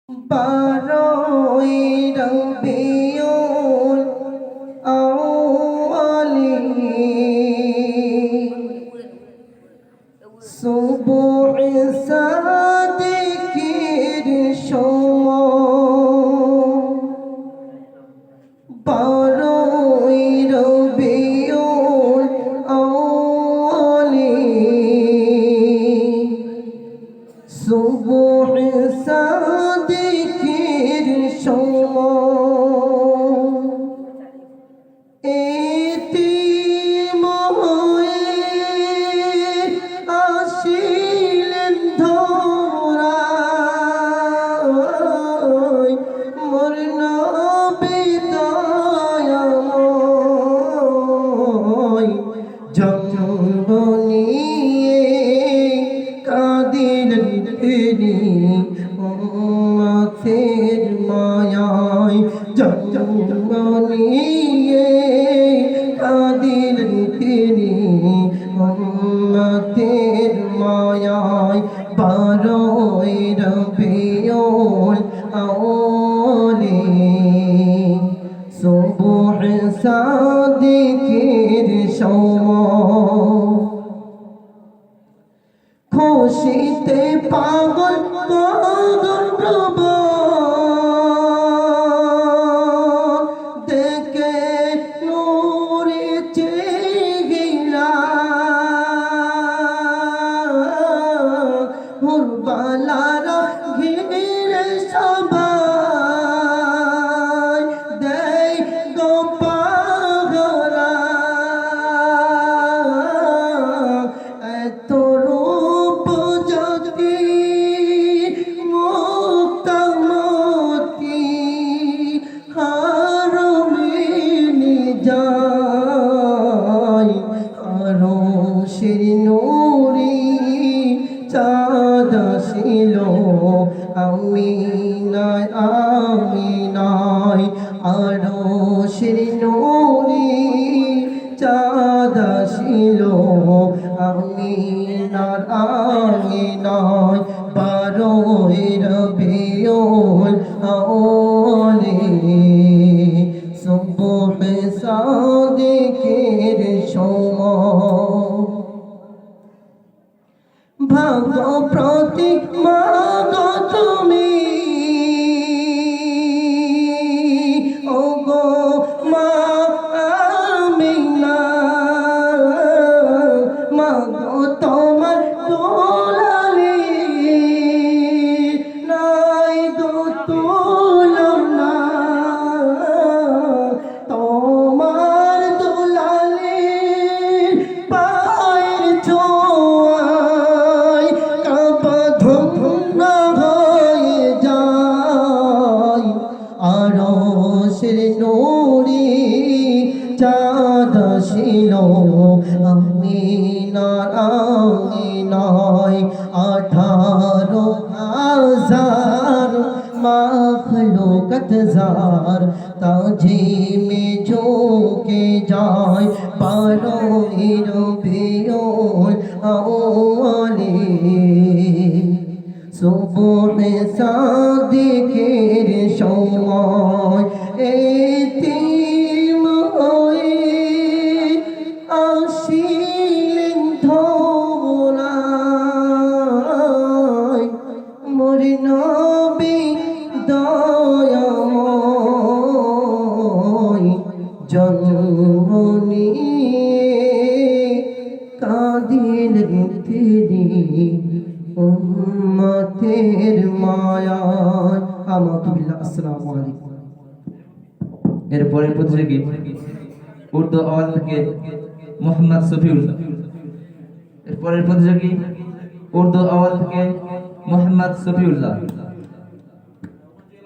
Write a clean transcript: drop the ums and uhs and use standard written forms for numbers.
বারোই রবিউল আউয়ালি সুবহ সাদিকের সময় বারোই রবিউল আউয়ালি সুবহ সাদিকের সময় এতিম হয়ে আসিলেন ধরায় মোর নবী দয়াময় জন্ম নিয়ে কাঁদিলেন তিনি উম্মতের মায়ায় জন্ম নিয়ে কাঁদিলেন তিনি উম্মতের মায়ায় বারোই রবিউল আউয়ালি সুবহ সাদিকের সময় খুশিতে পাগল দেখে নূরে চেহারা হুরবালারা ঘিরে সবাই দেয় গো পাগলা এত রূপ যদি মুক্তামতি হারমে যায় আরশের নূরে চাঁদ আসিল আমিনায় আমিনায় আরশের নূরে চাঁদ আসিল আমিনার আমিনায় বারোই রবিউল আউয়ালি সুবহ সাদিকের সময় ভাগ্য প্রতীক মাগো তুমি ওগো মা আমিনা মাগো তোমার দুলালি নাই গো তুলনা তোমার দুলালি পায়ের ছোঁয়ায় কাবা ধন্য হয়ে যায় আরশের নূরে চাঁদ আসিল আমিনার আমিনায় 18,000 মাখলুকাত জার তাজিমে ঝুঁকে যায় বারোই রবিউল আউয়ালি সুবহ সাদিকের সময় এতিম হয়ে আসিলেন ধরায় মোর নবী দয়াময় জন্ম নিয়ে কাঁদিলেন তিনি উম্মতের মায়ায় আমাতুবিল্লাহ। আসসালামু আলাইকুম। এরপরে প্রতিযোগী উর্দু আওয়াজ থেকে মোহাম্মদ সফিউল্লাহ। এরপরের প্রতিযোগী উর্দু আওয়াজ থেকে মোহাম্মদ সফিউল্লাহ।